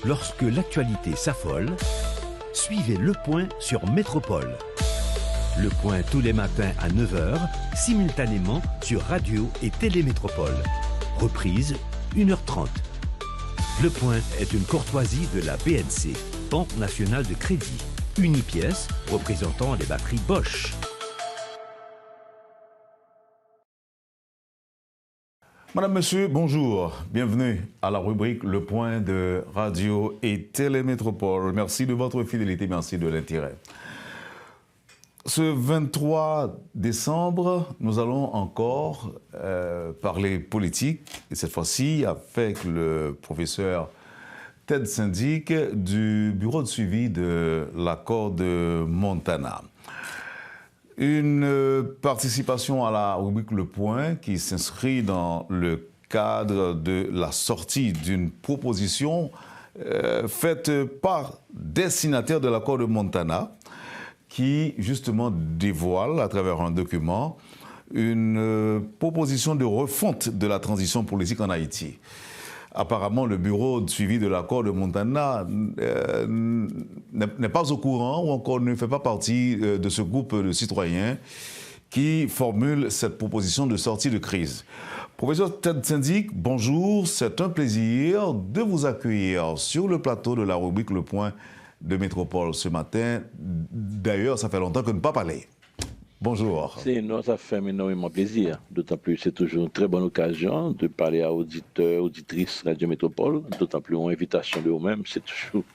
Lorsque l'actualité s'affole, suivez Le Point sur Métropole. Le Point tous les matins à 9 h, simultanément sur Radio et Télémétropole. Reprise 1 h 30. Le Point est une courtoisie de la BNC, Banque nationale de crédit. Unipièce représentant les batteries Bosch. Madame, Monsieur, bonjour. Bienvenue à la rubrique Le Point de Radio et Télémétropole. Merci de votre fidélité, merci de l'intérêt. Ce 23 décembre, nous allons encore parler politique, et cette fois-ci avec le professeur Ted Syndic du bureau de suivi de l'accord de Montana. Une participation à la rubrique Le Point qui s'inscrit dans le cadre de la sortie d'une proposition faite par des signataires de l'accord de Montana qui justement dévoile à travers un document une proposition de refonte de la transition politique en Haïti. Apparemment, le bureau de suivi de l'accord de Montana n'est pas au courant ou encore ne fait pas partie de ce groupe de citoyens qui formule cette proposition de sortie de crise. Professeur Ted Syndic, bonjour, c'est un plaisir de vous accueillir sur le plateau de la rubrique Le Point de Métropole ce matin. D'ailleurs, ça fait longtemps que nous n'avons pas parlé. Bonjour. Non, ça fait énormément plaisir. D'autant plus, c'est toujours une très bonne occasion de parler à auditeurs, auditrices Radio Métropole. D'autant plus, en invitation de vous-même, c'est toujours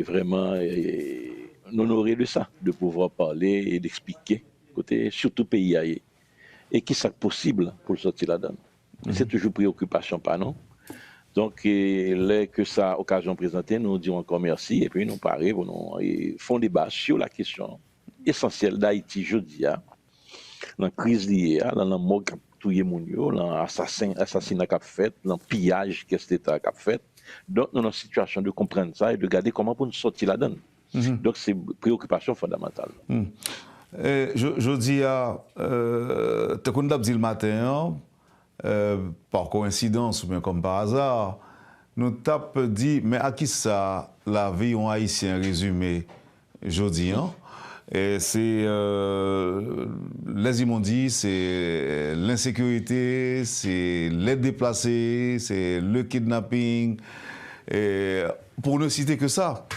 vraiment honoré de ça, de pouvoir parler et d'expliquer, côté surtout pays ailleurs. Et qui c'est possible pour sortir la donne. C'est toujours préoccupation, pas non. Donc, là que ça occasion présentée, nous disons encore merci et puis nous parlons, nous font débat sur la question essentielle d'Haïti aujourd'hui, la crise liée, dans la mort qui a tué Mounio, l'assassinat qui a fait, le pillage que l'État a fait. Donc, nous sommes en situation de comprendre ça et de regarder comment pour nous sortir la donne. Donc, c'est une préoccupation fondamentale. Je dis à Tekunda dit le matin, par coïncidence ou bien comme par hasard, nous tape dit, mais à qui ça la vie en haïtien résumé jeudi, et c'est les immondices, c'est l'insécurité, c'est les déplacés, c'est le kidnapping, et pour ne citer que ça.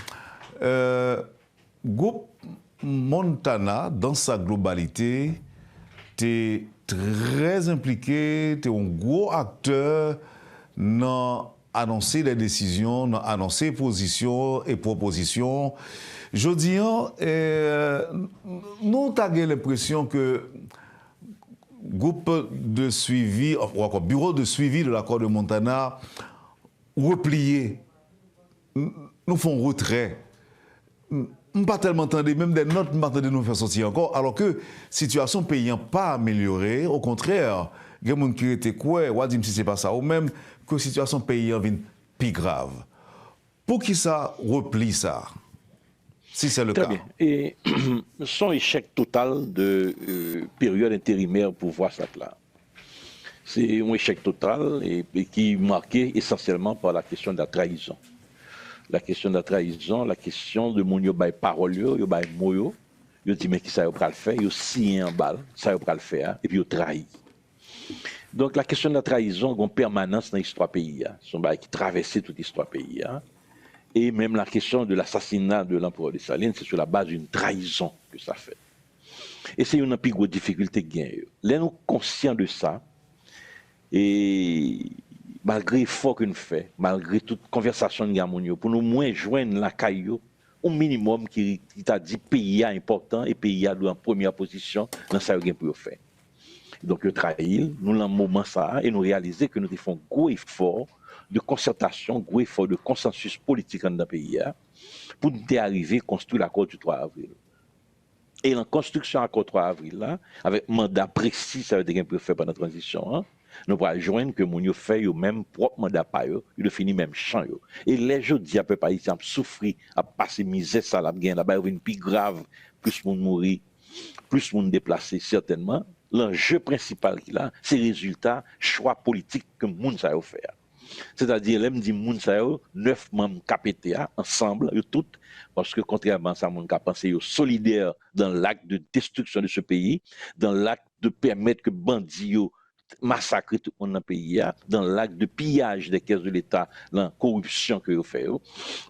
Groupe Montana, dans sa globalité, est très impliqué, tu es un gros acteur dans annoncer les décisions, dans annoncer positions et propositions. Je dis, nous avons l'impression que le groupe de suivi, ou encore bureau de suivi de l'accord de Montana, replié, nous font retrait. Pas tellement entendu, même des notes, de nous faire sortir encore, alors que la situation pays n'a pas amélioré. Au contraire, il y a des gens qui étaient quoi, ou si ce n'est pas ça, ou même que la situation pays devient plus grave. Pour qui ça replie ça, si c'est le cas? Très bien. Et son échec total de période intérimaire pour voir ça là. C'est un échec total et qui est marqué essentiellement par la question de la trahison. La question de la trahison, la question de mon yo bay parole yo bay moyo, yo dit mais qui ça yo pral faire, yo signé en balle, ça yo pral faire et puis yo trahi. Donc la question de la trahison a une permanence dans l'histoire pays, son bail qui traversait toute l'histoire pays. Et même la question de l'assassinat de l'empereur Dessalines, c'est sur la base d'une trahison que ça fait. Et c'est une plus grosse difficulté que gagne. Là nous conscients de ça et malgré l'effort que nous faisons, malgré toute conversation de Gamonio, pour nous moins joindre la caillou, au minimum qui t'a dit pays important et pays en première position dans ça qu'il pour faire. Donc le trahir, nous l'en moment ça et nous réaliser que nous faisons un gros effort de concertation, gros effort de consensus politique dans le pays pour nous arriver à construire l'accord du 3 avril. Et la construction de l'accord du 3 avril là, avec mandat précis, ça veut dire qu'on peut faire pendant la transition. Nous pourrons joindre que mon yo fait yo même propre mandat pa yo, il finit même champ yo. Et les jodi à peu pas ici a souffrir, à passer misère ça la gain là-bas une plus grave, plus monde mourir, plus monde déplacé certainement. L'enjeu principal qu'il a, c'est résultat choix politique que monde ça yo faire. C'est-à-dire, là, me dit, moun sa yo, 9 membres KPTA, ensemble, yo toutes, parce que contrairement à ça, moun ka pensé, yo solidaire dans l'acte de destruction de ce pays, dans l'acte de permettre que bandits yo massacrer tout le monde dans le pays, dans l'acte de pillage des caisses de l'État, dans la corruption que vous faites.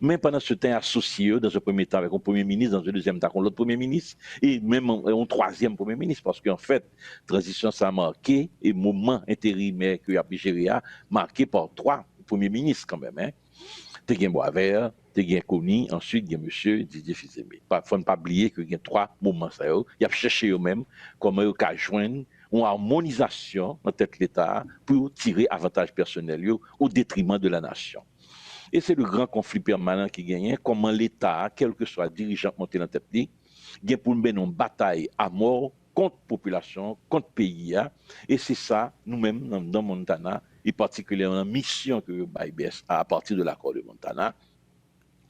Mais pendant ce temps, associé dans un premier temps avec un premier ministre, dans un deuxième temps avec l'autre premier ministre, et même un troisième premier ministre, parce qu'en fait, transition, ça a marqué, et moment intérimaire que y a géré, marqué par 3 premiers ministres quand même. Hein. T'es gen Boisvert, t'es gen Kony, ensuite gen monsieur Didier Fils-Aimé. Faut ne pas oublier que y a 3 moments ça yo, y a cherché eux-mêmes comment ils ka joindre une harmonisation dans tête l'État pour tirer avantage personnel au détriment de la nation. Et c'est le grand conflit permanent qui gagne, comment l'État, quel que soit le dirigeant monté dans tête li, gagne pour mener une bataille à mort contre la population, contre le pays. Et c'est ça, nous-mêmes, dans Montana, et particulièrement la mission que BIBS a à partir de l'accord de Montana,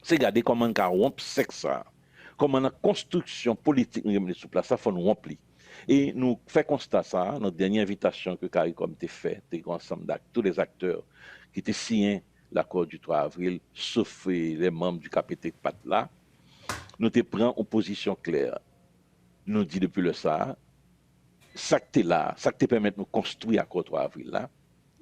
c'est regarder comment on a rompu ça, comment la construction politique nous a sous place, ça faut nous remplir. Et nous faisons constat ça, notre dernière invitation que CARICOM a fait, ensemble tous les acteurs qui étaient signés l'accord du 3 avril, sauf les membres du KPT là, nous te prenons en position claire. Nous dit depuis le ça, ça qui est là, ça qui permet de nous construire l'accord 3 avril là,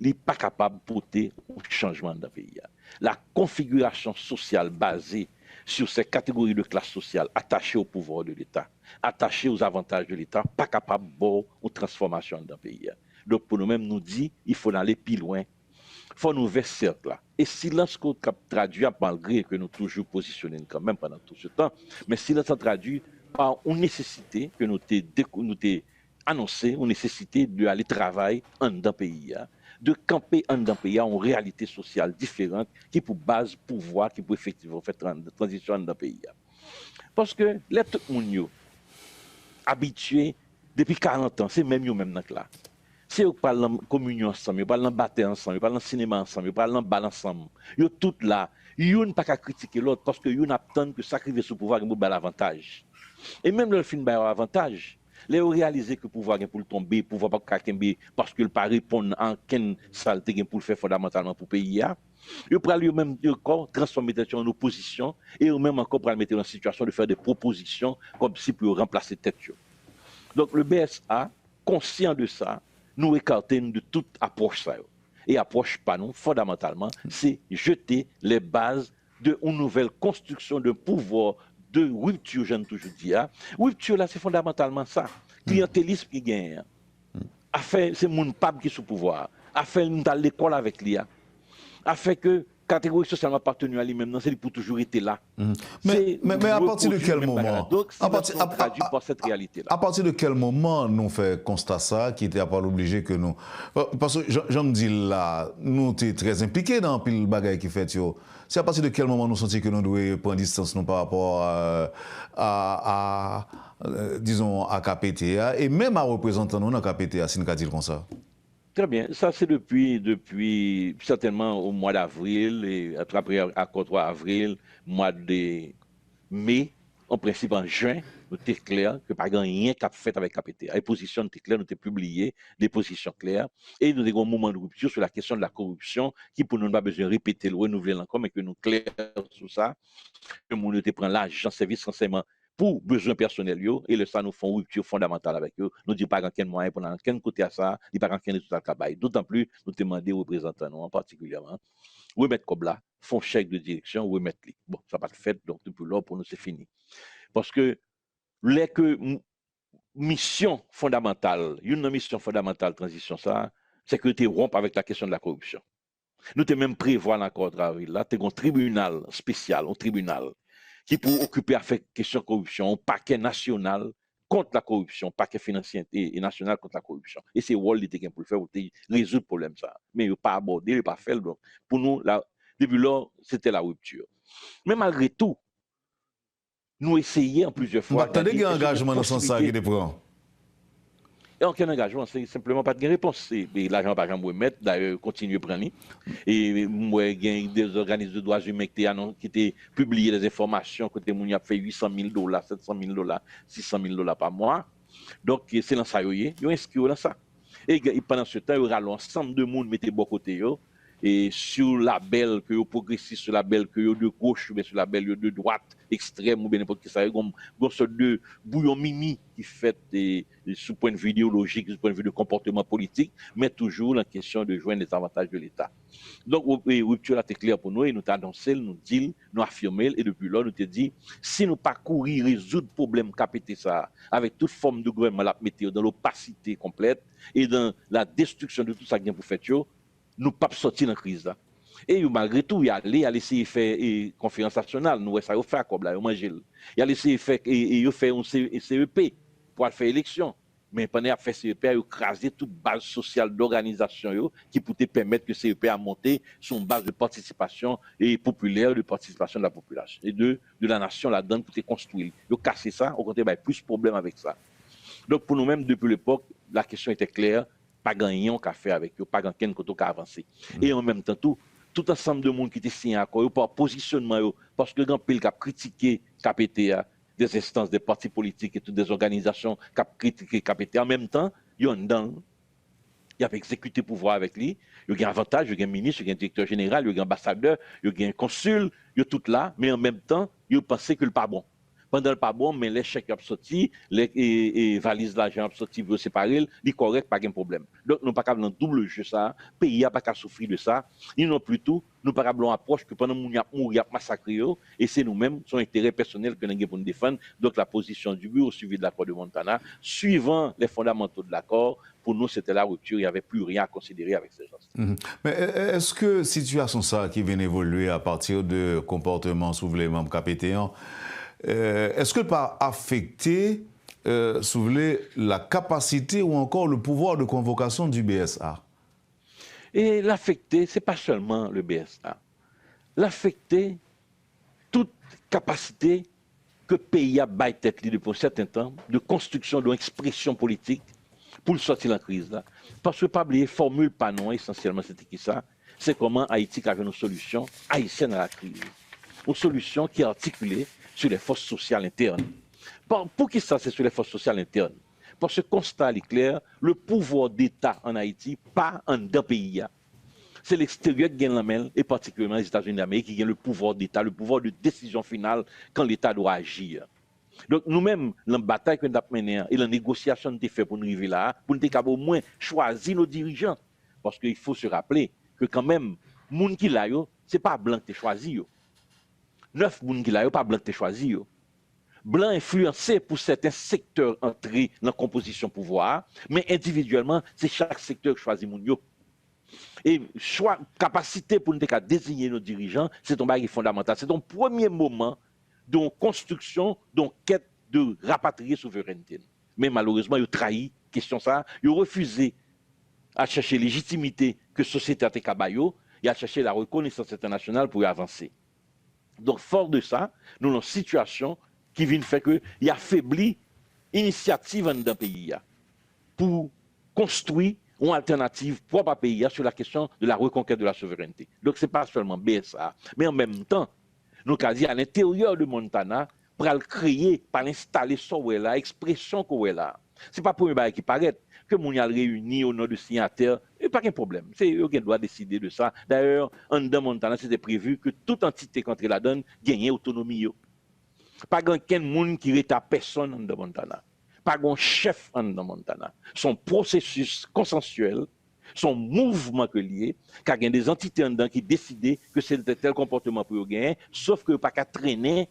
il n'est pas capable de porter un changement dans le pays. La configuration sociale basée sur ces catégories de classe sociale attachées au pouvoir de l'État, attachées aux avantages de l'État, pas capable de une transformation dans le pays. Donc pour nous-mêmes, nous dit il faut aller plus loin. Il faut nous vers cercle là. Et silence qu'on traduit, malgré que nous toujours positionnés quand même pendant tout ce temps, mais silence traduit par une nécessité que nous t'avons annoncé, une nécessité d'aller travailler dans le pays. De camper dans un pays en réalité sociale différente qui pour base pouvoir qui pour effectivement faire transition dans un pays. Parce que les tout le monde habitué depuis 40 ans, c'est même eux même là. C'est eux qui parlent en communion ensemble, ils parlent en bataille ensemble, ils parlent en cinéma ensemble, ils parlent en bal ensemble. Ils sont tous là. Ils n'ont pas qu'à critiquer l'autre parce qu'ils attendent que ça arrive sous pouvoir et nous l'avantage. Et même le film a avantage. Les réaliser que le pouvoir est pour le tomber, le pouvoir pas tomber parce que le pas répondre en quelle saleté pour le faire fondamentalement pour le pays. Ils prennent eux-mêmes encore transformer en opposition et eux-mêmes encore pour mettre en situation de faire des propositions comme si pour remplacer tête. Donc le BSA, conscient de ça, nous écartons de toute approche ça. Et approche pas non, fondamentalement, c'est jeter les bases d'une nouvelle construction de pouvoir de rupture, j'aime toujours dire. Rupture, là, c'est fondamentalement ça. Clientélisme qui gagne. C'est mon pape qui est sous pouvoir. Afin dans l'école avec l'IA. Afin que catégorie socialement appartenue à lui-même, c'est pour toujours être là. Mais à partir de quel moment Donc, c'est traduit par cette réalité-là. À partir de quel moment nous fait constat ça, qui était à pas obligé que nous... Parce que, je me dis là, nous sommes très impliqués dans le bagage qui fait. C'est à partir de quel moment nous sentons que nous devons prendre distance nous, par rapport disons, à KPTA, et même à représentants nous dans KPTA, si nous avons dit comme ça. Très bien. Ça, c'est depuis certainement au mois d'avril, et après accord 3 avril, mois de mai, en principe en juin, nous sommes clairs que pas rien qu'a fait avec KPTA. Les positions étaient claires, nous avons publié des positions claires, et nous avons un moment de rupture sur la question de la corruption, qui pour nous n'a pas besoin de répéter, le renouveler encore, mais que nous clairs sur ça, que nous te prend l'argent, service, renseignement, pour besoin personnel et le ça nous font rupture fondamentale avec eux. Nous disons pas quel moyen pour quel côté à ça, il pas quel résultat travail. D'autant plus nous demandons aux représentants nous en particulièrement remettre comme là, font chèque de direction, remettre les. Bon, ça pas de fait donc depuis là pour nous c'est fini. Parce que les que mission fondamentale, une mission fondamentale transition ça, c'est que tu rompes avec la question de la corruption. Nous te même prévoir l'accord d'avril là, tu as un tribunal spécial, un tribunal qui pour occuper avec la question de corruption, un paquet national contre la corruption, paquet financier et national contre la corruption. Et c'est Wall qui pour le faire, pour résoudre le problème ça. Mais il n'a pas abordé, il n'a pas fait. Donc, pour nous, là, depuis là, c'était la rupture. Mais malgré tout, nous essayons plusieurs fois. Tu as des engagements dans ce sens qui prend. Et aucun engagement, c'est simplement pas de réponse. L'argent par exemple remettre, d'ailleurs continuer à prendre. Et moi, il y a des organismes de droits humains qui ont publié des informations que les a fait $800,000, $700,000, $600,000 par mois. Donc c'est dans ça, ils ont inscrit dans ça. Et pendant ce temps, il y aura l'ensemble de monde mettre bon côté. et sur label que yo progressiste, sur label que yo de gauche, mais sur label yo de droite, extrême ou bien n'importe qui ça, comme sorte de bouillon mimi qui fait sous point de vue idéologique, sous point de vue de comportement politique, mais toujours la question de joindre les avantages de l'État. Donc, rupture là, c'est clair pour nous, et nous t'annonçons, nous disons, nous affirmons, et depuis là, nous te dit, si nous pas courir, résoudre le problème, capter ça, avec toute forme de gouvernement, la mettre dans l'opacité complète, et dans la destruction de tout ça qui vient pour faire, nous pas sortir de la crise là. Et malgré tout, il y a essayer de faire une conférence nationale, nous, ça, il fait comme là, il manger. Il y a essayé de faire, il fait un CEP pour faire élection. Mais pendant qu'il fait CEP, il a écrasé toute base sociale d'organisation qui pouvait permettre que CEP a monté sur une base de participation et populaire, de participation de la population et de la nation là-dedans pour construire. Il a cassé ça, au contraire, il y a plus de problèmes avec ça. Donc pour nous-mêmes, depuis l'époque, la question était claire, pas gagné qu'à faire avec eux, pas gagné qu'à avancer. Et en même temps, tout ensemble de monde qui était signé à accord, par positionnement, parce que grand pile qui a critiqué KPTA, des instances, des partis politiques et toutes des organisations qui ont critiqué KPTA, en même temps, il y a il a exécuté le pouvoir avec lui, il y a un avantage, il y a un ministre, il y a un directeur général, il y a un ambassadeur, il y a un consul, il y a tout là, mais en même temps, il pensait que le pas bon. Pendant le pas bon, mais les chèques ont sorti, les valises d'argent ont sorti, vous séparez, les correct, pas de problème. Donc, nous pas dans double jeu ça, le pays n'a pas qu'à souffrir de ça, ni non plus tout, nous pas une approche que pendant que nous avons massacré, et c'est nous-mêmes, son intérêt personnel que nous avons pour nous défendre. Donc, la position du bureau suivi de l'accord de Montana, suivant les fondamentaux de l'accord, pour nous, c'était la rupture, il n'y avait plus rien à considérer avec ces gens. Mais est-ce que situation ça qui vient évoluer à partir de comportements sous les membres KPT1, est-ce que pas affecter la capacité ou encore le pouvoir de convocation du BSA? Et l'affecter, ce n'est pas seulement le BSA. L'affecter, toute capacité que le pays a baillé tête depuis un certain temps de construction d'une expression politique pour sortir de la crise. Là. Parce que, pas oublier, formule pas non, essentiellement, c'était qui ça? C'est comment Haïti avait une solution haïtienne à la crise. Une solution qui est articulée sur les forces sociales internes. Pour qui ça, c'est sur les forces sociales internes? Parce que constat est clair, le pouvoir d'État en Haïti, pas en deux pays. C'est l'extérieur qui gagne la main, et particulièrement les États-Unis d'Amérique, qui gagne le pouvoir d'État, le pouvoir de décision finale quand l'État doit agir. Donc nous-mêmes, dans la bataille que nous avons menée et la négociation que nous avons fait pour nous arriver là, pour nous au moins choisir nos dirigeants. Parce qu'il faut se rappeler que quand même, les gens qui là, ce n'est pas blanc qui choisi. 9 personnes qui là, pas blanc qui choisi. Blanc influencé pour certains secteurs entrés dans la composition pouvoir, mais individuellement, c'est chaque secteur qui choisit mon yo. Et choix, capacité pour nous désigner nos dirigeants, c'est un bagage fondamental. C'est un premier moment de construction, de quête de rapatrier souveraineté. Mais malheureusement, ils ont trahi, question ça, ils ont refusé à chercher légitimité que la société a été cabayo et à chercher la reconnaissance internationale pour y avancer. Donc, fort de ça, nous avons une situation qui vient faire qu'il affaiblit l'initiative dans le pays pour construire une alternative propre à pays sur la question de la reconquête de la souveraineté. Donc, ce n'est pas seulement BSA, mais en même temps, nous avons dit à l'intérieur de Montana, pour le créer, pour l'installer là, expression qu'on est là. Ce n'est pas pour un qui paraît que nous avons réuni au nom de signataires, il n'y a pas de problème. C'est eux qui doivent décider de ça. D'ailleurs, en dedans Montana, c'était prévu que toute entité contre la donne gagne autonomie. Pas quelqu'un monde qui est à personne en dedans Montana. Pas un chef en dedans Montana. Son processus consensuel, son mouvement que lié, car il y a des entités en dedans qui décidaient que c'était tel comportement pour gagner, sauf que pas qu'à traîner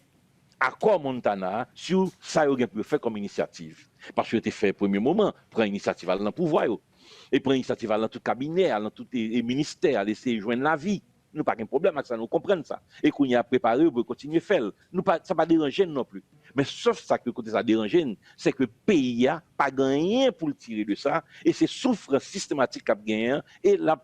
accord Montana sur ça qu'il peut faire comme initiative. Parce que c'était fait au premier moment, prendre l'initiative à le pouvoir, et prendre l'initiative à tout cabinet, à tout ministère, à laisser joindre la vie. Nous pas de problème avec ça, nous comprenons ça. Et qu'on y a préparé, on peut continuer à faire. Ça pas déranger non plus. Mais sauf ça que côté ça déranger, c'est que le pays n'a pas gagné pour le tirer de ça, et c'est souffrance systématique qu'a gagné, et l'a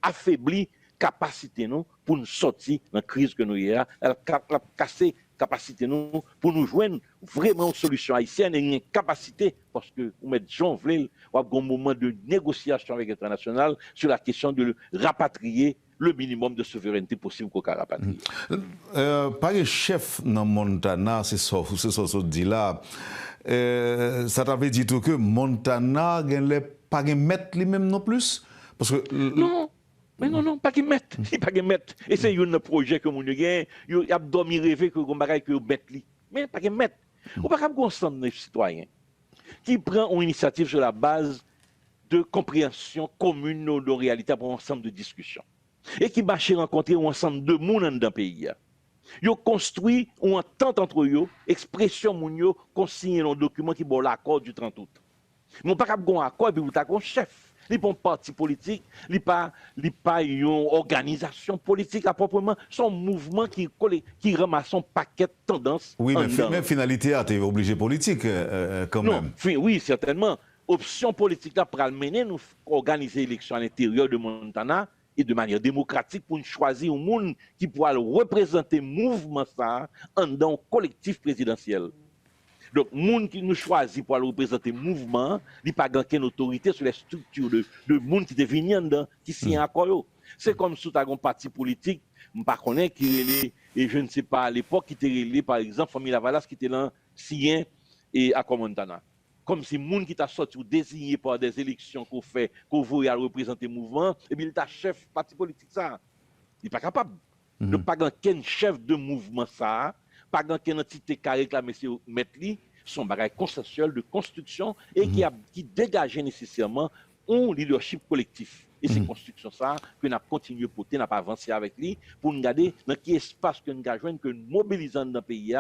affaibli capacité nous pour nous sortir de la crise que nous avons, elle a cassé capacité nous pour nous joindre vraiment une solution haïtienne et une capacité parce que vous mettez Jean Vlel ou un moment de négociation avec l'international sur la question de rapatrier le minimum de souveraineté possible qu'on a rapatrié. Par le chef dans Montana, c'est ça que dit là. Ça t'avait dit tout que Montana n'a pas de mettre lui-même non plus parce que non. Mais non, pas qu'ils mettent. Pas qu'ils mettent. Et c'est un projet que mon gain, il a dormi rêver que on bagaille que mettre li. Mais pas qu'ils mettent. On pas comme ensemble de citoyens qui prend une initiative sur la base de compréhension commune de réalité pour un ensemble de discussions. Et qui va rencontrer un ensemble de monde dans le pays. Ils ont construit une entente entre eux, expression moun yo, consigné dans un document qui est l'accord du 30 août. Mais on pas cap un accord et puis vous avez un chef. Il pas un parti politique, il pas une organisation politique à proprement, son mouvement qui ramasse son paquet de tendances. Oui, mais même finalité, tu es obligé politique quand même. Oui, certainement. Option politique là pour mener nous organiser l'élection à l'intérieur de Montana et de manière démocratique pour nous choisir un monde qui pourra représenter le mouvement ça dans un collectif présidentiel. Donc, le monde qui nous choisit pour représenter le mouvement, il n'y a pas aucune autorité sur les structures de monde qui est venu dedans, qui signe à quoi. C'est comme si tu as un parti politique, je ne connais pas qui et je ne sais pas à l'époque, qui était relé, par exemple, Famille Lavalas, qui était là, signé et à Montana. Comme si le monde qui t'a sorti ou désigné par des élections qu'on fait, qu'on veut représenter le mouvement, et bien il t'a chef parti politique ça. Il n'est pas capable. De pas aucun chef de mouvement ça, pas aucune entité qui a réclamé mettre lui, son bagage consensuel de construction et qui dégage nécessairement un leadership collectif. Et c'est construction ça que nous avons continué à porter, nous avons avancé avec lui pour nous garder dans quel espace que nous avons que nous mobilisons dans le pays,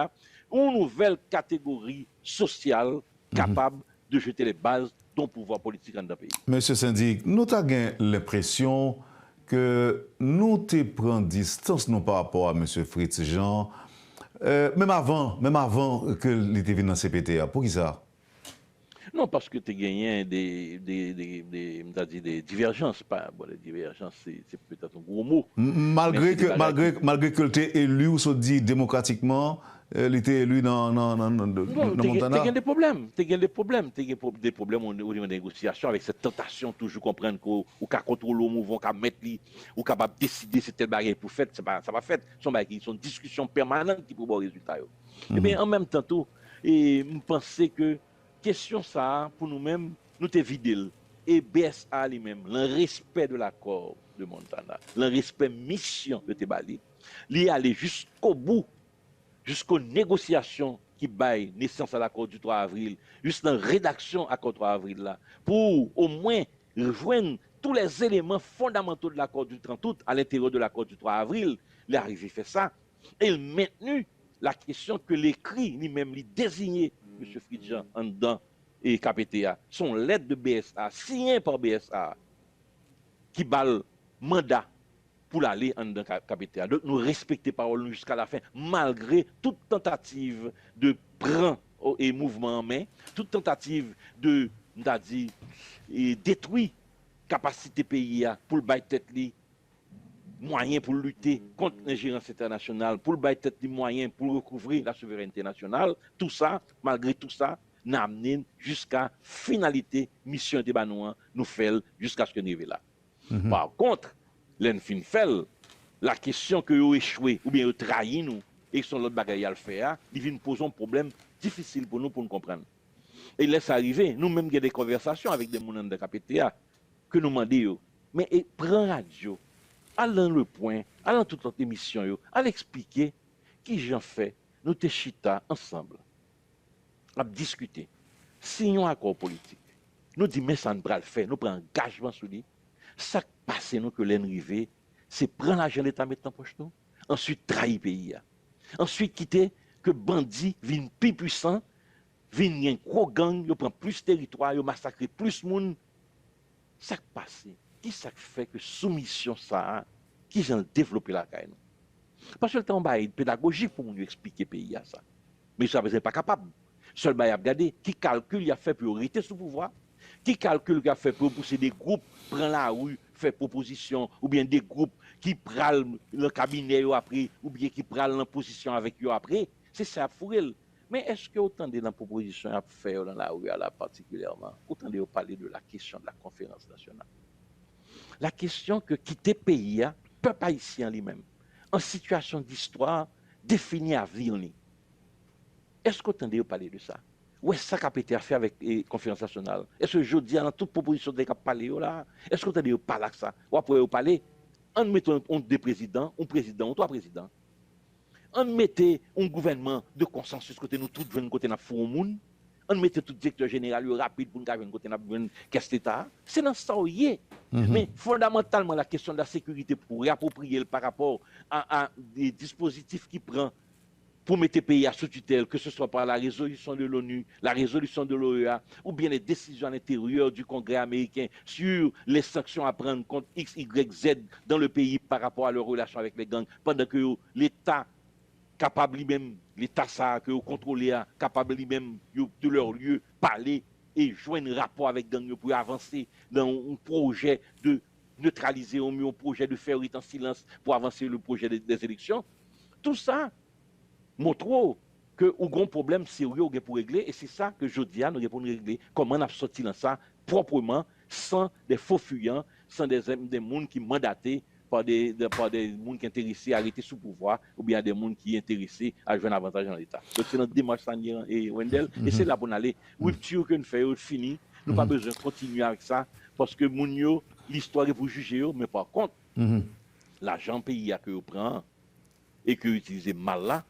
une nouvelle catégorie sociale capable de jeter les bases d'un pouvoir politique dans le pays. Monsieur Syndic, nous avons l'impression que nous te prenons distance non par rapport à monsieur Fritz Jean, même avant que l'été venu dans CPTA. Pour qui ça? Non, parce que tu as gagné des divergences. Les divergences, c'est peut-être un gros mot. Malgré que tu es élu, ou se dit démocratiquement, il était élu dans Montana. Tu as des problèmes. Tu as des problèmes au niveau des négociations avec cette tentation, toujours comprendre qu'on peut contrôler le mouvement, qu'on peut mettre, ou capable de décider si tel bagage pour faire, ça va faire. Ce sont des discussions permanentes qui pour bon résultat. Et bien, en même temps, je pense que question ça, pour nous-mêmes, nous te vidé. Et BSA lui-même, le respect de l'accord de Montana, le respect mission de Tebali, il aller jusqu'au bout, jusqu'aux négociations qui baillent naissance à l'accord du 3 avril, jusqu'à la rédaction à l'accord du 3 avril là, pour au moins rejoindre tous les éléments fondamentaux de l'accord du 30 août à l'intérieur de l'accord du 3 avril. Il est arrivé fait ça. Et il a maintenu la question que l'écrit, lui-même, lui désigné M. Fridjan en dedans et KPTA, son lettre de BSA, signée par BSA, qui balle mandat pour aller en dedans KPTA. Donc nous respectons parole jusqu'à la fin, malgré toute tentative de prendre et mouvement en main, toute tentative de, détruire capacité pays pour le bail tête li moyens pour lutter contre l'ingérence internationale, pour le bail tête li moyens pour recouvrir la souveraineté nationale, tout ça, malgré tout ça, n'a amené jusqu'à finalité mission de Banouan, nous fait jusqu'à ce que nous arrivions là. Par contre, l'enfin fait la question que vous échoué ou bien vous trahi nous et que son l'autre bagaille à le faire, il vient nous poser un problème difficile pour nous comprendre. Et il laisse arriver, nous-mêmes avons des conversations avec des gens de KPTA que nous demandons, mais prends radio, allons le point, allons toute notre émission, allons expliquer qui j'en fais, nous te chita ensemble, à discuter, signons un accord politique. Nous disons, mais ça ne va le faire, nous prenons engagement sur lui. Ça qui passe, nous, que l'enrivé, c'est prendre l'argent de l'État, mettre dans poche nous, ensuite trahir le pays. Ensuite quitter que bandits viennent plus puissants, viennent un gros gang, ils prennent plus de territoire, ils massacrent plus de monde. Ça qui passe, qui ça fait que soumission ça, qui j'en développer la caille. Parce que le temps est pédagogique pour nous expliquer le pays à ça. Mais ça, vous n'êtes pas capable. Seul bail à regarder qui calcule il a fait priorité sous pouvoir, qui calcule il a fait pour pousser des groupes, prendre la rue, faire proposition, ou bien des groupes qui prennent le cabinet après, ou bien qui prennent la position avec eux après. C'est ça, Fourel. Mais est-ce que autant de la proposition à faire dans la rue là particulièrement, autant de parler de la question de la conférence nationale? La question que quitter le pays, peuple haïtien lui-même, en situation d'histoire, définit à venir. Est-ce que vous entendez parler de ça? Ou est-ce que ça a été fait avec la conférence nationale? Est-ce que je dis dans toute proposition de parler là? Est-ce que vous entendez parler de ça? Ou après vous parlez, On mette deux présidents, un président, ou trois présidents. On mette un gouvernement de consensus côté nous, tout de côté n'a fou au monde. On mette tout directeur général rapide pour nous faire côté n'a qu'est-ce l'État. C'est dans ça où il est. Mais fondamentalement, la question de la sécurité pour réapproprier par rapport à des dispositifs qui prennent pour mettre le pays à sous tutelle, que ce soit par la résolution de l'ONU, la résolution de l'OEA, ou bien les décisions à l'intérieur du Congrès américain sur les sanctions à prendre contre X, Y, Z dans le pays par rapport à leurs relations avec les gangs, pendant que l'État capable lui-même, l'État ça, que vous contrôlez, capable lui-même de leur lieu, parler et joindre un rapport avec gang pour avancer dans un projet de neutraliser au mieux, un projet de faire en silence pour avancer le projet des élections. Tout ça montre que nous avons un problème sérieux pour régler et c'est ça que je dis à nous pour régler. Comment on a sorti dans ça proprement, sans des faux fuyants, sans des gens qui mandatés par des gens qui sont intéressés à arrêter sous pouvoir ou bien des gens qui sont intéressés à jouer un avantage dans l'État. Donc c'est notre démarche Sanier et Wendell et c'est là pour aller. Rupture que nous faisons, fini. Nous n'avons pas besoin de continuer avec ça parce que l'histoire est pour juger, mais par contre, l'argent pays que vous prenez et que vous utilisez mal là,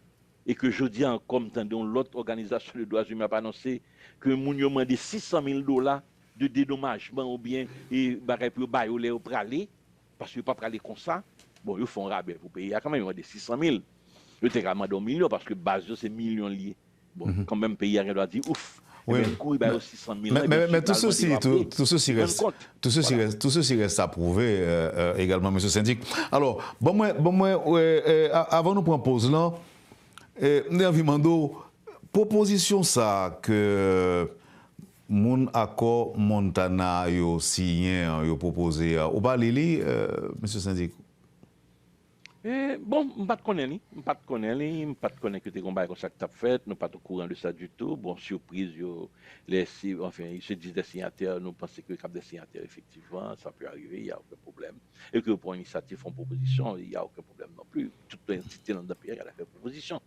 et que je dis comme tendons l'autre organisation de droits humains a annoncé que Mounio demande $600,000 de dédommagement ou bien et pour bailler au praler parce que pas praler comme ça. Bon, ils font rabais pour payer quand même des 600,000. Ils étaient quand même dans millions parce que base c'est millions liés. Bon, quand même payer doit dire ouf. Oui. Mais tout ceci reste à prouver également, monsieur syndic. Alors, avant de prendre pause là, Nervi Mando, proposition ça que mon accord Montana yo signé yo proposé ou pas Lili monsieur syndic. Bon, je ne connais pas que tu as comme ça que tu as fait, nous pas au courant de ça du tout. Bon, surprise, enfin, ils se disent des signataires, nous pensons que les des signataires, effectivement, ça peut arriver, il n'y a aucun problème. Et que pour une initiative, en proposition, il n'y a aucun problème non plus. Toute entité dans le pays, elle a fait proposition.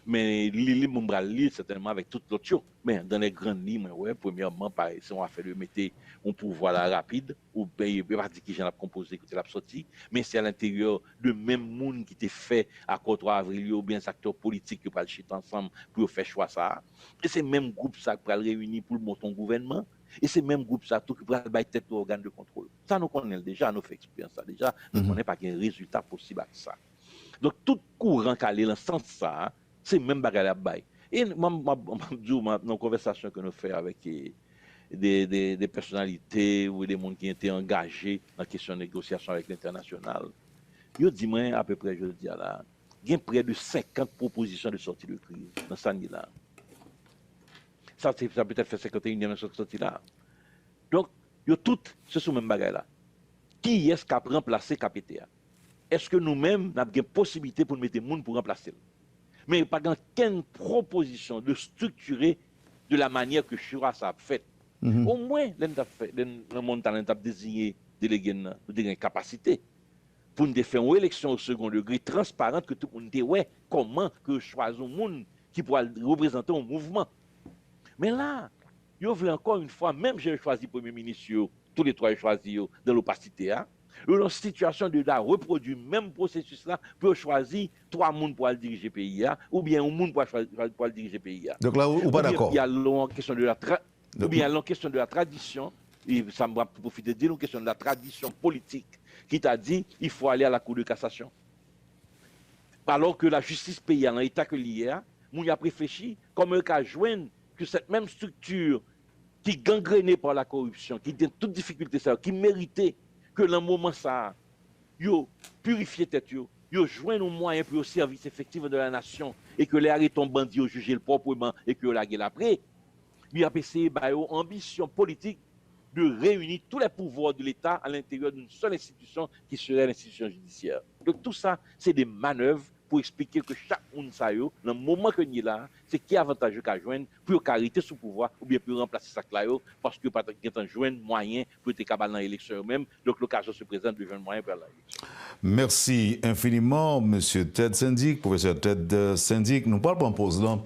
Mais Lili Mumbrali, certainement avec toute l'autre chose. Mais dans les grandes lignes, ouais, premièrement, si on a fait de mettre un pouvoir là rapide, ou bien parti qui j'en a composé, que tu l'as sorti, mais c'est à l'intérieur de même monde qui était fait à 3 avril, ou bien les acteurs politiques qui parlent chiter ensemble pour faire choix ça. Et c'est même groupe ça qui va le réunir pour monter un gouvernement. Et c'est même groupe ça tout qui va le tête aux organes de contrôle. Ça, nous connaissons déjà, nous fait expérience ça déjà, nous ne connaissons pas qu'il y ait un résultat possible avec ça. Donc, tout courant qui allait dans ce sens ça, c'est même bagarre à bail. Et dans nos conversations que nous faisons avec des personnalités ou des gens qui étaient engagés dans la question de négociation avec l'international, je dis moi à peu près, je dis là, il y a près de 50 propositions de sortie de crise dans ce là. Ça peut-être fait 51e sortie là. Donc, yo toutes ce sont même bagarre là. Qui est-ce qui a remplacé KPTA? Est-ce que nous-mêmes nous avons une possibilité pour mettre des gens pour remplacer? Mais pas aucune proposition de structurer de la manière que Chura a fait. Au moins, le monde talent a désigné délégué une capacité pour nous faire une élection au second degré transparente que tout le monde dit ouais comment que choisir un monde qui pourra représenter un mouvement. Mais là, je veux encore une fois, même j'ai choisi Premier ministre, tous les trois choisi dans l'opacité. Dans une situation de reproduire le même processus là pour choisir 3 personnes pour diriger le pays ou bien un monde pour diriger le pays. Donc là, ou pas d'accord. Il y a la question de la question de la tradition, et ça me va profiter de dire une question de la tradition politique qui t'a dit il faut aller à la Cour de cassation. Alors que la justice paysanne, l'état que l'IA, on y a réfléchi comme un cas joindre que cette même structure qui gangrénée par la corruption, qui a toute difficulté, qui méritait que dans le moment ça, yo purifier tête yo joindre un moyen pour le service effectif de la nation et que les arrêtons bandits yo juger le proprement et que la guerre après, il a essayé une ambition politique de réunir tous les pouvoirs de l'État à l'intérieur d'une seule institution qui serait l'institution judiciaire. Donc tout ça, c'est des manœuvres pour expliquer que chaque monde ça yo, dans le moment que nous est là, c'est qui est avantageux qu'à joindre pour arrêter sous pouvoir ou bien pour remplacer ça là yo parce que pas de joindre moyen pour être capable dans l'élection même. Donc l'occasion se présente de joindre moyen pour l'élection. Merci infiniment monsieur Ted Syndic, professeur Ted Syndic. Nous parlons en pause là.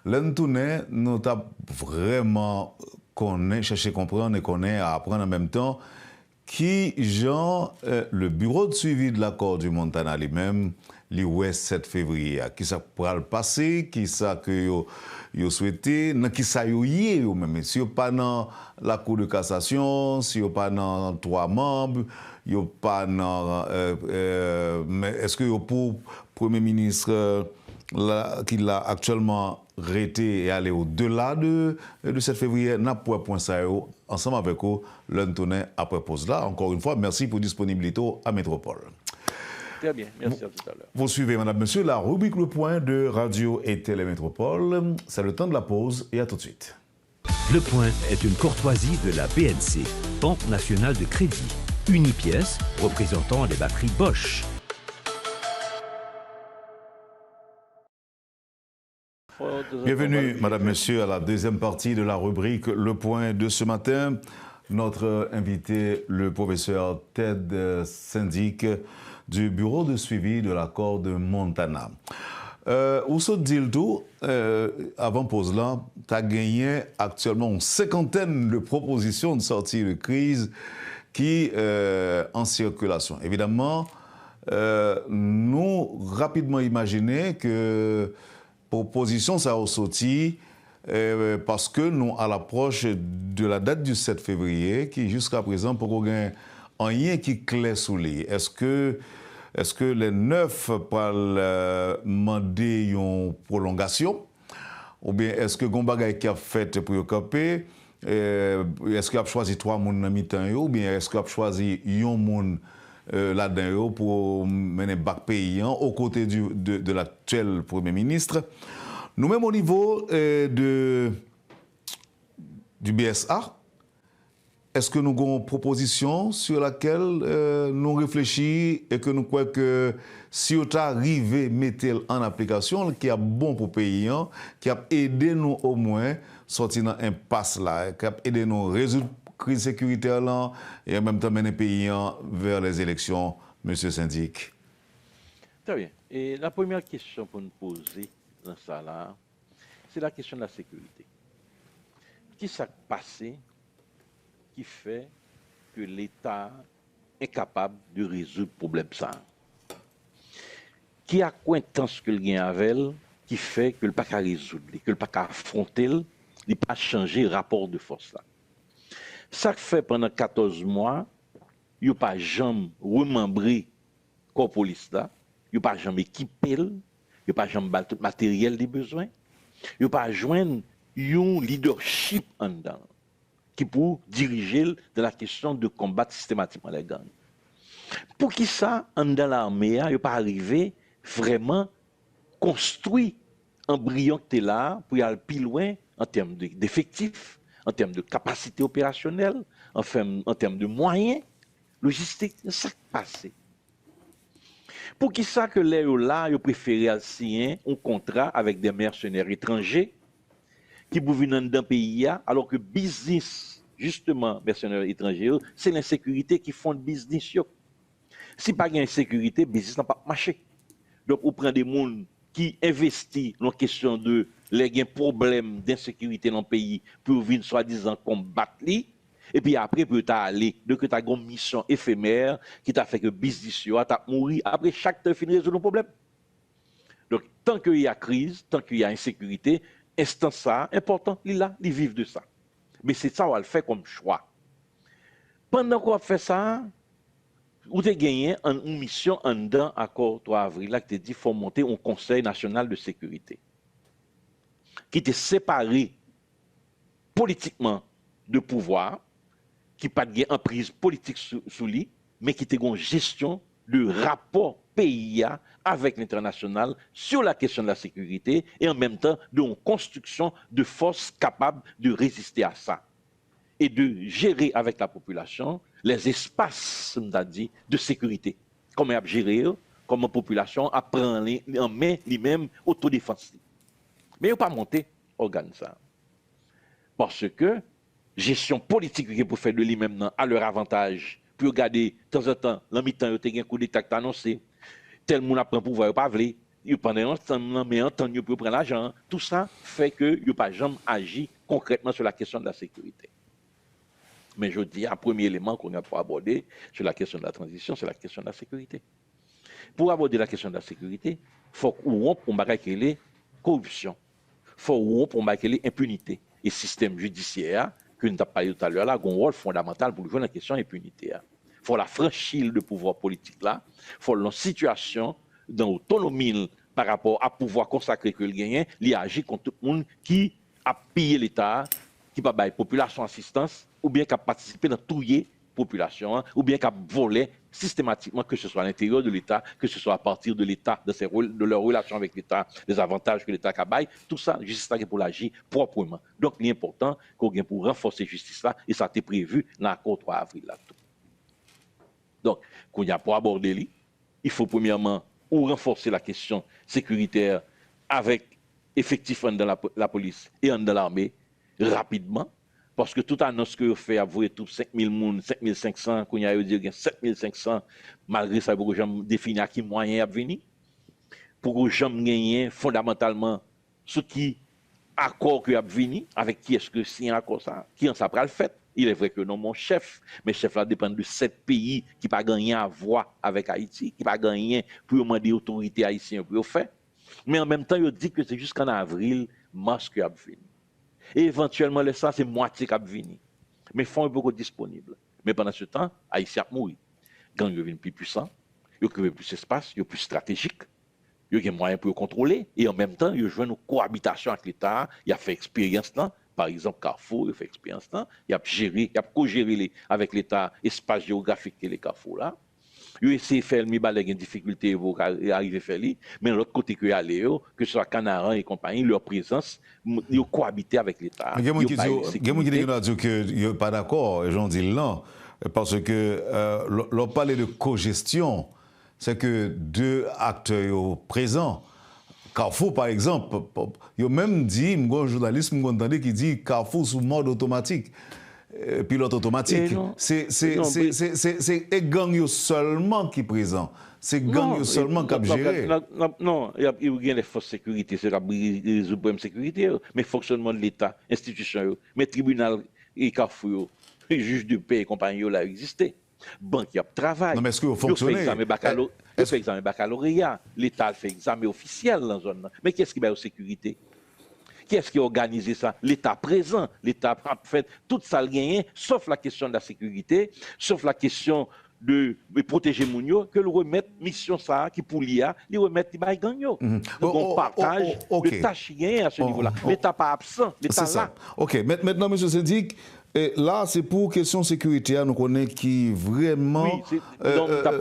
L'un tourné, nous avons vraiment cherché à comprendre et à apprendre en même temps qui, le bureau de suivi de l'accord du Montana lui-même, le 7 février, qui ça pourra le passer, qui ça que vous souhaitez, qui ça vous y est, même. Si vous pas dans la Cour de cassation, si vous pas dans 3 membres, vous pas dans. Mais est-ce que vous pour Premier ministre qui l'a actuellement arrêté et aller au-delà de 7 février, n'a pas point ça ensemble avec vous, l'un après pause là. Encore une fois, merci pour disponibilité à Métropole. Très bien, merci à tout à l'heure. Vous suivez, madame, monsieur, la rubrique Le Point de Radio et Télémétropole. C'est le temps de la pause et à tout de suite. Le Point est une courtoisie de la BNC, Banque nationale de crédit. Unipièce représentant les batteries Bosch. Bienvenue, madame, monsieur, à la deuxième partie de la rubrique Le Point de ce matin. Notre invité, le professeur Ted Syndic du bureau de suivi de l'accord de Montana. Où se dit-il tout, avant pause là, tu as gagné actuellement une cinquantaine de propositions de sortie de crise qui en circulation. Évidemment, nous rapidement imaginé que proposition ça a sorti parce que nous à l'approche de la date du 7 février qui jusqu'à présent pour qu'on ait rien qui clair sous les. Est-ce que les 9 parlent demander une prolongation ou bien est-ce que Gombagay qui a fait pour camper est-ce qu'il a choisi 3 moun dans mi-temps ou bien est-ce qu'il a choisi un moun là-dedans pour mener bac paysan aux côtés de l'actuel Premier ministre. Nous-mêmes au niveau du BSA, est-ce que nous avons une proposition sur laquelle nous réfléchissons et que nous croyons que si on arrive à mettre en application, qui est bon pour les paysans, qui a aidé nous au moins sortir dans impasse là, qui a aidé nous à résoudre crise sécuritaire là, et en même temps mener les pays vers les élections, monsieur Syndic. Très bien. Et la première question pour nous poser dans ça là, c'est la question de la sécurité. Qui s'est passé qui fait que l'État est capable de résoudre le problème ça? Qui a acquaintance que le gain avec elle qui fait que le pas qu'à résoudre, que le pas qu'à affronter, il n'a pas changé le rapport de force là. Ça fait pendant 14 mois, il n'y a pas jamais remembré le corps police là, il n'y a pas jamais équipé, il n'y a pas jamais tout le matériel des besoins, il n'y a pas joindre un leadership en dedans qui pour diriger dans la question de combattre systématiquement les gangs. Pour qui ça, en dans l'armée, il n'y a pas arrivé vraiment construit un brillant qui est là pour y aller plus loin en termes d'effectifs, en termes de capacité opérationnelle, en termes de moyens, logistiques, c'est ça qui passe. Pour qui ça que les là, ils préfèrent signer un contrat avec des mercenaires étrangers qui peuvent venir dans un pays, alors que business, justement, mercenaires étrangers, c'est l'insécurité qui font le business. Si pas de insécurité, le business n'a pas marché. Donc, on prend des gens qui investissent dans la question de les problèmes d'insécurité dans le pays pour venir soi-disant combattre les, et puis après peut aller donc tu as une mission éphémère qui t'a fait que business t'a mouru après chaque temps finir résoudre le problème. Donc tant qu'il y a crise, tant qu'il y a insécurité, instant ça important, il là, il vivent de ça. Mais c'est ça on va le faire comme choix. Pendant qu'on fait ça, vous avez gagné une mission en dedans accord 3 avril là qui te dit faut monter un Conseil national de sécurité qui était séparé politiquement de pouvoir, qui pas de emprise politique sous lui, mais qui était une gestion de rapport pays avec l'international sur la question de la sécurité et en même temps de une construction de forces capables de résister à ça et de gérer avec la population les espaces, on a dit, de sécurité. Comment gérer, comment la population apprend en main lui-même autodéfense. Mais il ne pas monter organe ça. Parce que gestion politique qui pour faire de lui-même à leur avantage, pour regarder de temps en temps, dans mi-temps, il y a un coup d'État annoncé, tel monde apprend pouvoir, il pas voulu, il pendant un temps, mais en temps, il peut prendre l'argent. Tout ça fait que il pas jamais agi concrètement sur la question de la sécurité. Mais je dis, un premier élément qu'on a pour aborder sur la question de la transition, c'est la question de la sécurité. Pour aborder la question de la sécurité, il faut qu'on rompe pour marquer les corruption. Il faut rompre pour marquer les impunité. Et le système judiciaire, que nous avons parlé tout à l'heure, a un rôle fondamental pour jouer la question de l'impunité. Il faut la franchir de pouvoir politique là. Il faut une situation d'autonomie par rapport à pouvoir consacrer que le gagnant, il agit contre tout le monde qui a pillé l'État, qui n'a pas la population assistance, ou bien qui a participé dans tout la population, ou bien qui a volé systématiquement, que ce soit à l'intérieur de l'État, que ce soit à partir de l'État, de leur relation avec l'État, des avantages que l'État a, tout ça, justice là pour l'agir proprement. Donc, l'important qu'on gagne pour renforcer la justice là, et ça a été prévu dans l'accord 3 avril là. Donc, qu'on y a pour aborder lui, il faut premièrement ou renforcer la question sécuritaire avec effectifs dans la police et dans l'armée rapidement, parce que toute annonce que vous faites, avouer tout 5 000 personnes, 5 500, qu'on y a dit 7 500, malgré ça, pour que j'aime définir à qui moyen à venir, pour que j'aime gagner fondamentalement ce qui accord que a venir, avec qui est-ce que c'est un accord ça, qui en ça le fait. Il est vrai que non, mon chef, mais chef là dépend de 7 pays qui n'ont pas gagné à voir avec Haïti, qui n'ont pas gagné pour demander autorités haïtiennes pour le faire. Mais en même temps, il dit que c'est jusqu'en avril, mars que a venir. Et éventuellement, ça, c'est moitié qui a venir. Mais fonds est beaucoup disponible. Mais pendant ce temps, Haïti a mouru. Gang devient plus puissant, il a plus d'espace, il est plus stratégique, il a moyen pour le contrôler. Et en même temps, il joue une cohabitation avec l'État, il a fait expérience là. Par exemple, Carrefour, il fait expérience là, il a co-géré avec l'État espace géographique que les Carrefour là. Il a essayé de faire une difficulté pour arriver à faire lui, mais de l'autre côté que aller, que ce soit Canaran et compagnie, leur présence, ils ont cohabité avec l'État. Il y a des gens qui disent qu'ils ne sont pas d'accord, et j'en dis non, parce que l'on parle de co-gestion, c'est que 2 acteurs présents. Carrefour, par exemple, il a même dit, un journaliste qui dit Carrefour sous mode automatique, pilote automatique. C'est gang seulement qui est présent. C'est gang seulement qui a géré. Non, il y a les forces de sécurité, c'est les problèmes de sécurité, mais fonctionnement de l'État, institution, mais tribunal et Carrefour, les juges de paix et compagnie, là, existé. Banque, il y a travail. Non, mais est-ce que vous fonctionnez? Il fait examen baccalauréat, l'État fait examen officiel dans la zone. Mais qui est-ce qui va aux sécurité? Qui est-ce qui a organisé ça? L'État présent. L'État a fait tout ça le gagné, sauf la question de la sécurité, sauf la question de protéger Mounio, que le remettre mission ça, qui pour l'IA, le remettre il va gagner. Donc on partage le tâche à ce niveau-là. L'État pas absent, l'État là. OK, maintenant, M. Sédic, là, c'est pour question sécuritaire, nous connaissons qui vraiment...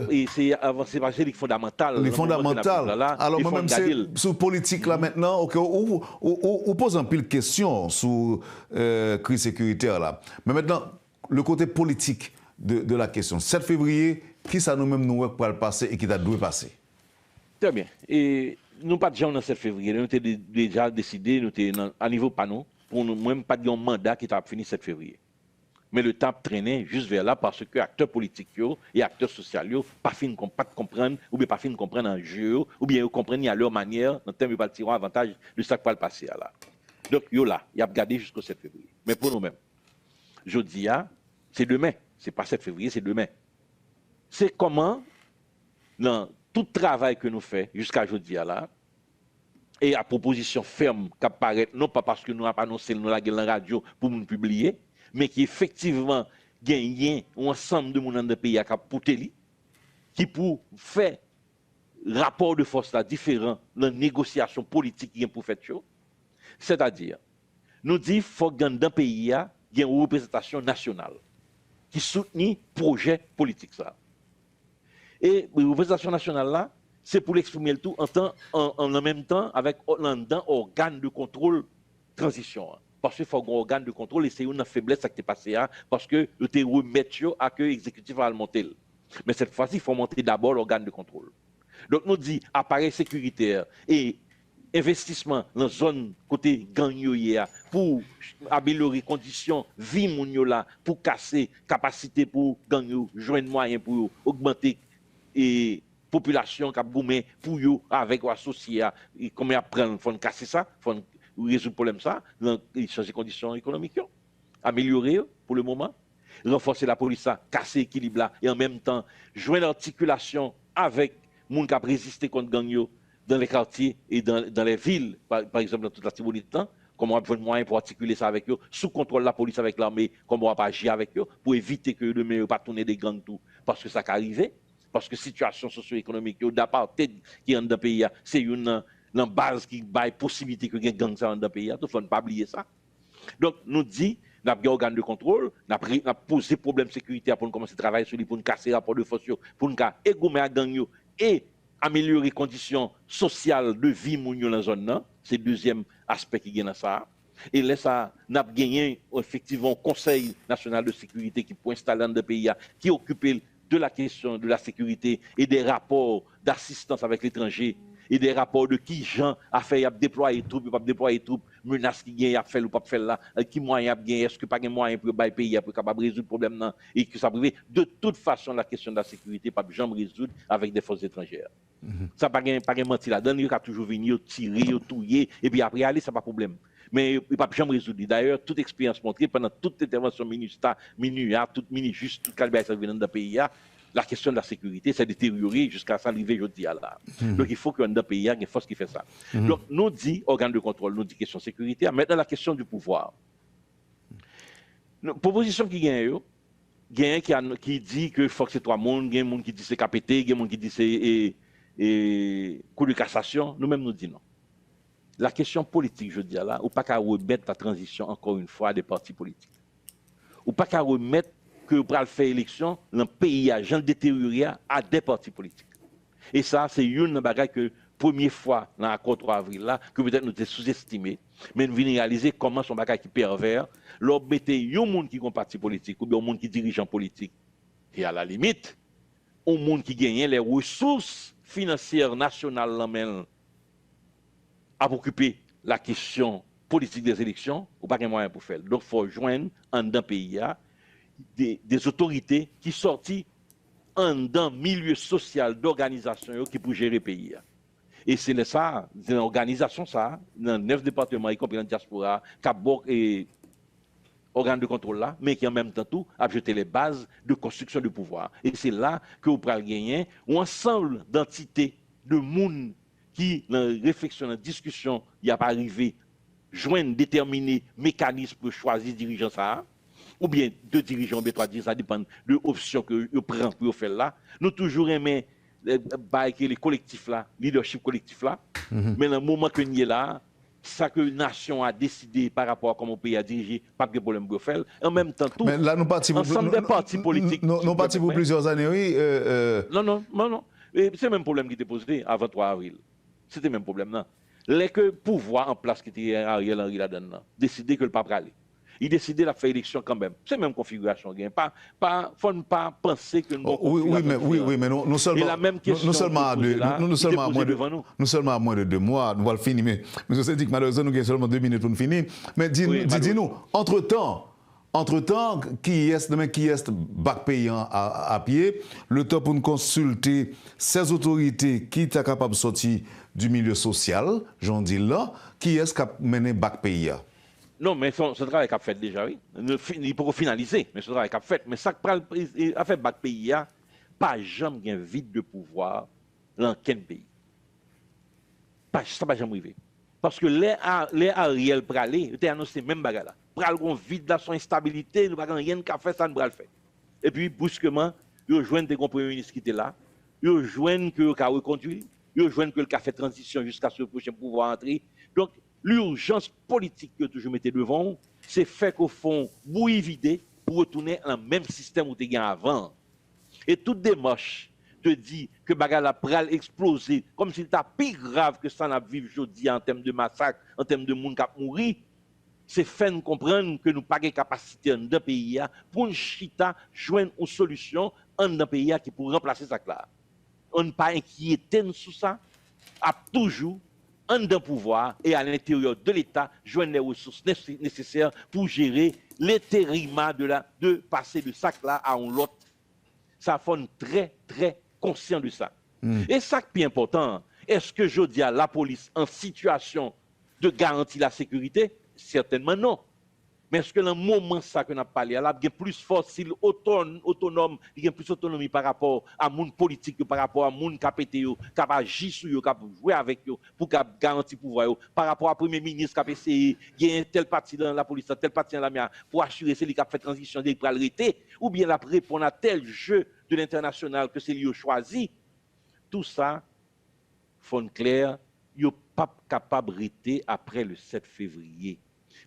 Oui, c'est avancé par les fondamentales. Les fondamentales. Alors, moi-même, c'est sur politique, là, maintenant, on pose un peu de questions sur crise sécuritaire, là. Mais maintenant, le côté politique de la question. 7 février, qui ça nous-mêmes nous pour le passer et qui a dû passer? Très bien. Et nous pas déjà dans 7 février, nous avons déjà décidé, nous sommes à niveau panneau, pour nous même pas de mandat qui a fini 7 février. Mais le temps traînait juste vers là parce que acteurs politiques et acteurs sociaux pas fin pas comprendre ou bien pas fin comprendre en jeu ou bien ils comprennent à leur manière dans termes de pas tirer avantage de ça qui va le passer là. Donc yo là, il a regardé jusqu'au 7 février. Mais pour nous-mêmes, je dis c'est demain, c'est pas 7 février, c'est demain. C'est comment dans tout travail que nous faisons jusqu'à aujourd'hui là et à proposition ferme qui apparaît non pas parce que nous avons annoncé nous la gueule en radio pour nous publier, mais qui effectivement gagne un ensemble de monde dans le pays qui pour faire rapport de force là différent dans la négociation politique qui est pour faire chose. C'est-à-dire, nous disons qu'il faut que dans le pays, il y ait une représentation nationale qui soutient le projet politique. Ça. Et la représentation nationale, là, c'est pour l'exprimer le tout en même temps avec un organe de contrôle transition. Parce qu'il faut un organe de contrôle et c'est une faiblesse qui est passée parce que le terreau remettre à que l'exécutif va le monter. Mais cette fois-ci, il faut monter d'abord l'organe de contrôle. Donc, nous disons appareil sécuritaire et investissement dans la zone côté gang pour améliorer les conditions de vie là, pour casser capacité pour gang joindre moyens pour augmenter et population qui a goumé pour eux avec les associés et comment apprendre faut casser ça faut résoudre le problème ça dans changer les conditions économiques améliorer pour le moment renforcer la police, là, casser l'équilibre là, et en même temps, jouer l'articulation avec les gens qui ont résisté contre gang yo dans les quartiers et dans les villes, par exemple dans toute la Tibonite, comment on a besoin de moyens pour articuler ça avec eux, sous contrôle de la police avec l'armée, comment on va agir avec eux, pour éviter que le meilleur pas tourner des gangs tout, parce que ça peut arriver, parce que la situation socio-économique d'apartheid qui est dans le pays, c'est une base qui a possibilité que les gangs soient dans le pays, il ne faut pas oublier ça. Donc, nous dit, nous avons un organe de contrôle, nous avons posé problème de sécurité pour nous commencer à travailler sur lui, pour nous casser les rapports de force, pour nous égommer à gang et améliorer les conditions sociales de vie dans la zone. C'est le deuxième aspect qui est dans ça. Et là, ça, nous avons gagné effectivement un Conseil national de sécurité qui peut installer dans le pays, qui occupe de la question de la sécurité et des rapports d'assistance avec l'étranger et des rapports de qui Jean a fait, a déployé troupes, pas déployer troupes, menaces qui gagne, a fait ou pas faire là, qui moyen a gagné, est-ce que pas de moyen pour le pays pour capable résoudre le problème là et que ça privé. De toute façon, la question de la sécurité pas jamais résoudre avec des forces étrangères. Ça pas de mentir là-dedans, il a toujours venir tirer, touiller et puis après aller, ça pas de problème. Mais il ne peut jamais résoudre. D'ailleurs, toute expérience montrée pendant toute intervention MINUSTA, MINUA, toute MINIJUST, tout calibre dans le pays, la question de la sécurité s'est détériorée jusqu'à ça arriver aujourd'hui là. Donc il faut qu'il y ait un pays, il y a une force qui fait ça. Donc nous dit organe de contrôle, nous dit question de sécurité, maintenant la question du pouvoir. Proposition qui gagne, qui dit que faut que c'est trois mondes, il y a un monde qui dit c'est KPT, il y a un monde qui dit c'est coup de cassation, nous-mêmes nous disons non. La question politique, je dis là, ou pas qu'à remettre la transition encore une fois des partis politiques. Ou pas qu'à remettre que pour faire élection, le pays a jamais détérioré à des partis politiques. Et ça, c'est une bagaille que première fois dans l'accord 3 avril là, que peut-être nous avons sous-estimé, mais nous venons réaliser comment son bagaille qui pervers, leur mettez un monde qui est un parti politique ou bien un monde qui dirige en politique. Et à la limite, un monde qui gagne les ressources financières nationales là-même à occuper la question politique des élections, ou pas de moyen pour faire. Donc, il faut joindre en un pays des autorités qui sortent en milieu social d'organisation qui pour gérer le pays. Et c'est ça, c'est une organisation, ça, dans 9 départements, y compris dans la diaspora, qui a et organe de contrôle là, mais qui en même temps tout a jeté les bases de construction du pouvoir. Et c'est là que vous pouvez gagner un ensemble d'entités, de monde qui, dans la réflexion, dans la discussion, il n'y a pas arrivé, joindre, déterminer mécanisme pour choisir dirigeant ça, ou bien deux dirigeants, bien trois dirigeants, ça dépend de l'option que vous prenez pour faire là. Nous toujours aimons les collectifs là, leadership collectif là, mais dans le moment que nous est là, ça que la nation a décidé par rapport à comment le pays a dirigé, pas de problème pour faire. En même temps, tout, mais là, nous partis ensemble des partis politiques. Nous partis pour plusieurs années, oui. Non. C'est le même problème qui était posé avant 3 avril. C'était le même problème. Non. Les que pouvoir en place qui était Ariel Henry là-dedans, décider que le pape allait. Il décidait de faire élection quand même. C'est la même configuration. Il ne faut pas penser que nous oui, mais nous seulement. Et la même question. Nous seulement à moins de 2 mois, nous allons finir. Mais je sais que malheureusement, nous avons seulement 2 minutes pour nous finir. Mais dis-nous, entre-temps, qui est bac payant à pied, le temps pour nous consulter ces autorités qui sont capables de sortir du milieu social, j'en dis là, qui est-ce qui a mené bac payant? Non, mais ce travail qu'a fait déjà, oui. Il peut finaliser, mais ce travail qu'a fait. Mais ça a fait bac pays, pas jamais un vide de pouvoir dans quel pays. Ça va jamais arriver. Parce que les Ariel Pralé, ils ont annoncé même bagarre là. Pral gon vide là, son instabilité, nous pas rien qu'à faire, ça ne va le faire. Et puis, brusquement, ils joignent des grands premiers ministres qui étaient là, ils joignent que le cas reconduit, ils joignent que le cas fait transition jusqu'à ce prochain pouvoir entrer. Donc, l'urgence politique que toujours mettez devant, c'est fait qu'au fond, vous évitez pour retourner dans le même système où vous étiez avant. Et toute démarche te dit que Bagala pral exploser, comme s'il était plus grave que ça n'a vécu aujourd'hui en termes de massacre, en termes de monde qui a mouru, c'est fait nous comprendre que nous n'avons pas de capacité dans le pays pour une chita joindre une solution dans le pays qui pourrait remplacer ça là. On ne pas inquiéter sur ça, a toujours en d'un pouvoir et à l'intérieur de l'État, joindre les ressources nécessaires pour gérer l'étérimat de passer de ça là à un autre. Ça fait très, très conscient de ça. Et ça qui est important, est-ce que je dis à la police en situation de garantir la sécurité? Certainement non. Mais est-ce que dans le moment ça que nous avons parlé, il y a plus force, autonome, il y a plus d'autonomie par rapport à monde politique, par rapport à monde qui a pété, qui a agi sur eux, qui a joué avec eux, pour garantir le pouvoir, par rapport à Premier ministre qui a essayé, il y a tel parti dans la police, tel parti dans la mienne, pour assurer celui qui a fait transition, il va l'arrêter, ou bien la répondre à tel jeu de l'international que c'est lui qui a choisi. Tout ça, fond clair, il n'est pas capable de rester après le 7 février.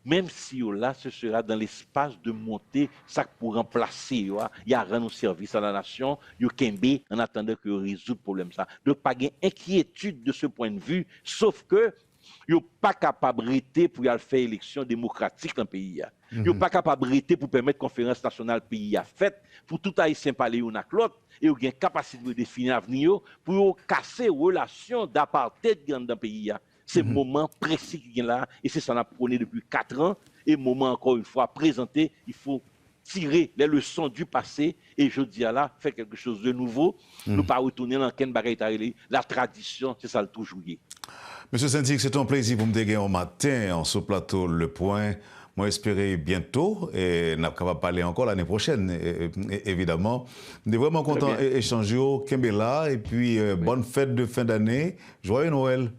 Même si là, ce sera dans l'espace de montée, ça pour remplacer, il y a rendre service à la nation, il y a Kembe en attendant que résout le problème. Ça. Donc, pas d'inquiétude de ce point de vue, sauf que il n'est pas capable de rester pour faire élection démocratique dans le pays. Il n'est pas capable de rester pour permettre la conférence nationale pays à fait, pour tout haïtien parler un avec l'autre, et il y a une capacité de définir l'avenir pour casser les relations d'apartheid dans le pays. C'est le moment précis qui est là, et c'est ça qu'on a prôné depuis 4 ans, et le moment encore une fois présenté, il faut tirer les leçons du passé, et je dis à là, faire quelque chose de nouveau, ne pas retourner dans quel bagaille, la tradition, c'est ça le toujours. Monsieur Syndic, c'est un plaisir pour me dégainer au matin en ce plateau Le Point. Moi, j'espère bientôt, et nous sommes capables de parler encore l'année prochaine, évidemment. Je suis vraiment content d'échanger, Kembela, et puis bonne fête de fin d'année, joyeux Noël.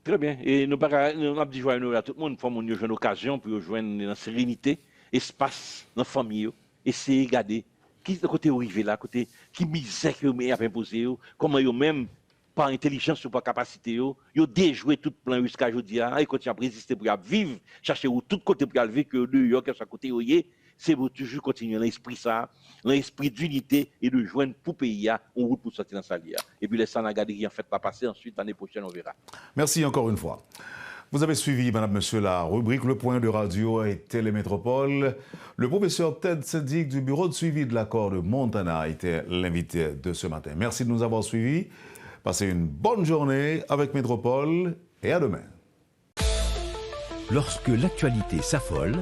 Très bien. Et nous avons dit joyeux Noël à tout le monde. Nous avons une occasion pour joindre dans la sérénité, espace, dans la famille, essayer de regarder qui côté arrivé là, côté qui misère que vous avez imposé, comment vous même par intelligence ou par capacité, vous déjoué tout plan jusqu'à aujourd'hui, et continuer à résister pour vivre, chercher où tout côté pour vivre que New York, à côté, c'est pour toujours continuer dans l'esprit ça, dans l'esprit d'unité et de joindre pour pays, on route pour sortir dans sa vie. Et puis les Sanagadi qui en fait pas passer, ensuite l'année prochaine on verra. Merci encore une fois. Vous avez suivi, madame, monsieur, la rubrique Le Point de Radio et Télémétropole. Le professeur Ted Syndic du bureau de suivi de l'accord de Montana était l'invité de ce matin. Merci de nous avoir suivis. Passez une bonne journée avec Métropole et à demain. Lorsque l'actualité s'affole,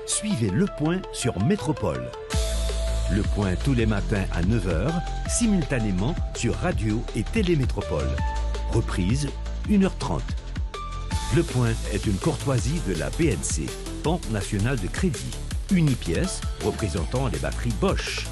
suivez Le Point sur Métropole. Le Point tous les matins à 9h, simultanément sur Radio et Télémétropole. Reprise 1h30. Le Point est une courtoisie de la BNC, Banque nationale de crédit. Unipièce représentant les batteries Bosch.